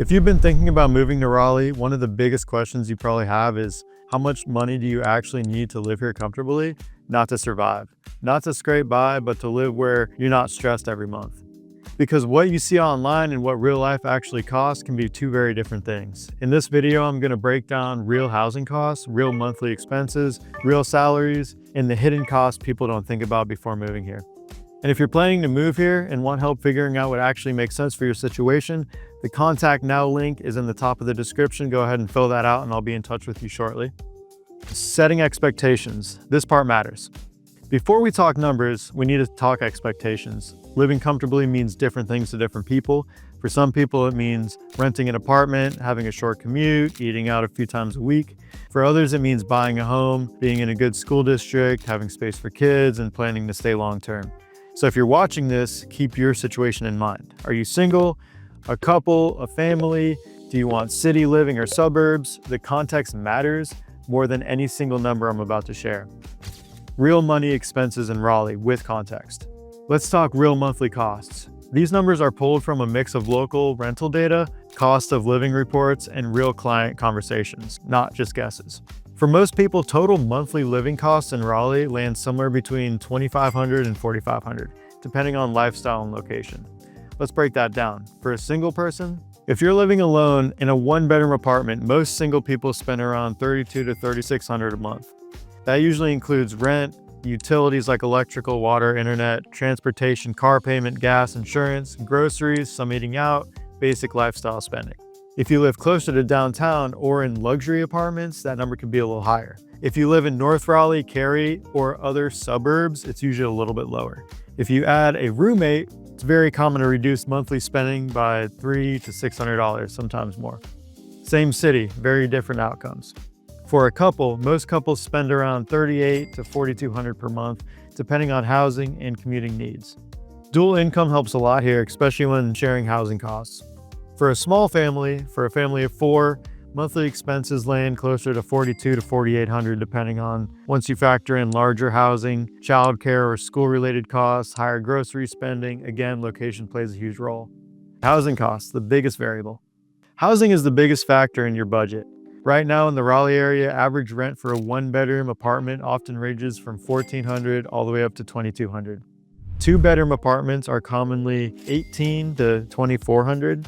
If you've been thinking about moving to Raleigh, one of the biggest questions you probably have is, how much money do you actually need to live here comfortably? Not to survive, not to scrape by, but to live where you're not stressed every month. Because what you see online and what real life actually costs can be two very different things. In this video, I'm gonna break down real housing costs, real monthly expenses, real salaries, and the hidden costs people don't think about before moving here. And if you're planning to move here and want help figuring out what actually makes sense for your situation, the Contact Now link is in the top of the description. Go ahead and fill that out and I'll be in touch with you shortly. Setting expectations. This part matters. Before we talk numbers, we need to talk expectations. Living comfortably means different things to different people. For some people, it means renting an apartment, having a short commute, eating out a few times a week. For others, it means buying a home, being in a good school district, having space for kids, and planning to stay long term. So if you're watching this, keep your situation in mind. Are you single, a couple, a family? Do you want city living or suburbs? The context matters more than any single number I'm about to share. Real money expenses in Raleigh with context. Let's talk real monthly costs. These numbers are pulled from a mix of local rental data, cost of living reports, and real client conversations, not just guesses. For most people, total monthly living costs in Raleigh land somewhere between $2,500 and $4,500, depending on lifestyle and location. Let's break that down. For a single person, if you're living alone in a one-bedroom apartment, most single people spend around $3,200 to $3,600 a month. That usually includes rent, utilities like electrical, water, internet, transportation, car payment, gas, insurance, groceries, some eating out, basic lifestyle spending. If you live closer to downtown or in luxury apartments, that number can be a little higher. If you live in North Raleigh, Cary, or other suburbs, it's usually a little bit lower. If you add a roommate, it's very common to reduce monthly spending by $300 to $600, sometimes more. Same city, very different outcomes. For a couple, most couples spend around $3,800 to $4,200 per month, depending on housing and commuting needs. Dual income helps a lot here, especially when sharing housing costs. For a small family, for a family of four, monthly expenses land closer to $4,200 to $4,800 depending on once you factor in larger housing, childcare or school-related costs, higher grocery spending. Again, location plays a huge role. Housing costs, the biggest variable. Housing is the biggest factor in your budget. Right now in the Raleigh area, average rent for a one-bedroom apartment often ranges from $1,400 all the way up to $2,200. Two-bedroom apartments are commonly $1,800 to $2,400.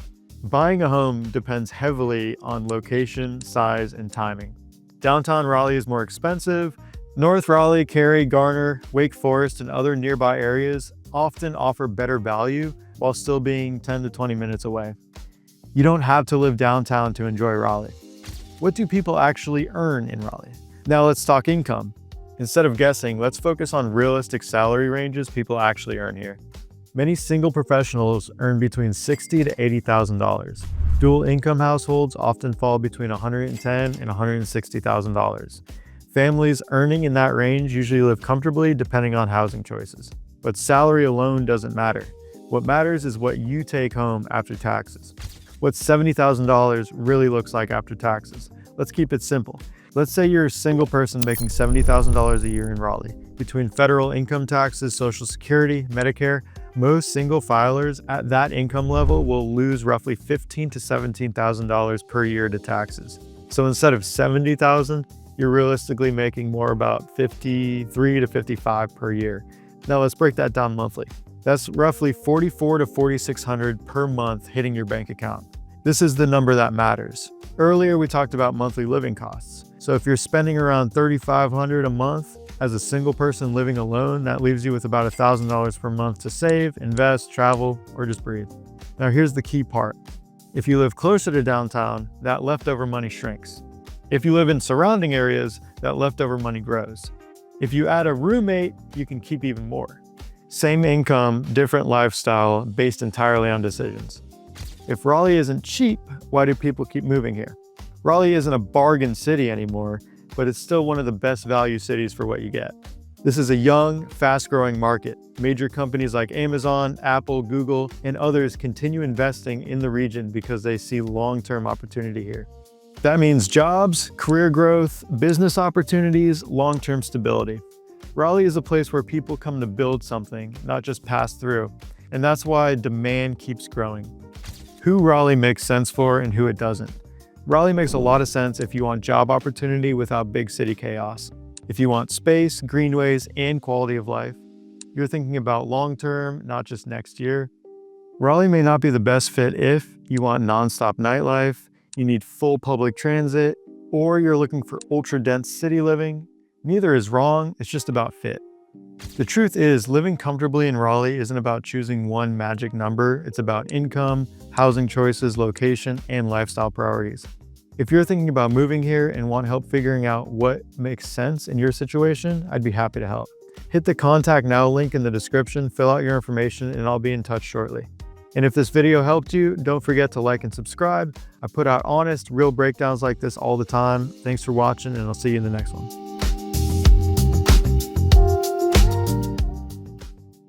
Buying a home depends heavily on location, size, and timing. Downtown Raleigh is more expensive. North Raleigh, Cary, Garner, Wake Forest, and other nearby areas often offer better value while still being 10 to 20 minutes away. You don't have to live downtown to enjoy Raleigh. What do people actually earn in Raleigh? Now let's talk income. Instead of guessing, let's focus on realistic salary ranges people actually earn here. Many single professionals earn between $60,000 to $80,000. Dual income households often fall between $110,000 and $160,000. Families earning in that range usually live comfortably depending on housing choices. But salary alone doesn't matter. What matters is what you take home after taxes. What $70,000 really looks like after taxes. Let's keep it simple. Let's say you're a single person making $70,000 a year in Raleigh. Between federal income taxes, Social Security, Medicare, most single filers at that income level will lose roughly $15,000 to $17,000 per year to taxes. So instead of $70,000, you're realistically making more about $53,000 to $55,000 per year. Now let's break that down monthly. That's roughly $4,400 to $4,600 per month hitting your bank account. This is the number that matters. Earlier, we talked about monthly living costs. So if you're spending around $3,500 a month as a single person living alone, that leaves you with about $1,000 per month to save, invest, travel, or just breathe. Now here's the key part. If you live closer to downtown, that leftover money shrinks. If you live in surrounding areas, that leftover money grows. If you add a roommate, you can keep even more. Same income, different lifestyle, based entirely on decisions. If Raleigh isn't cheap, why do people keep moving here? Raleigh isn't a bargain city anymore, but it's still one of the best value cities for what you get. This is a young, fast-growing market. Major companies like Amazon, Apple, Google, and others continue investing in the region because they see long-term opportunity here. That means jobs, career growth, business opportunities, long-term stability. Raleigh is a place where people come to build something, not just pass through, and that's why demand keeps growing. Who Raleigh makes sense for and who it doesn't. Raleigh makes a lot of sense if you want job opportunity without big city chaos. If you want space, greenways, and quality of life. You're thinking about long-term, not just next year. Raleigh may not be the best fit if you want nonstop nightlife, you need full public transit, or you're looking for ultra-dense city living. Neither is wrong, it's just about fit. The truth is, living comfortably in Raleigh isn't about choosing one magic number, it's about income, housing choices, location, and lifestyle priorities. If you're thinking about moving here and want help figuring out what makes sense in your situation, I'd be happy to help. Hit the Contact Now link in the description, fill out your information, and I'll be in touch shortly. And if this video helped you, don't forget to like and subscribe. I put out honest, real breakdowns like this all the time. Thanks for watching, and I'll see you in the next one.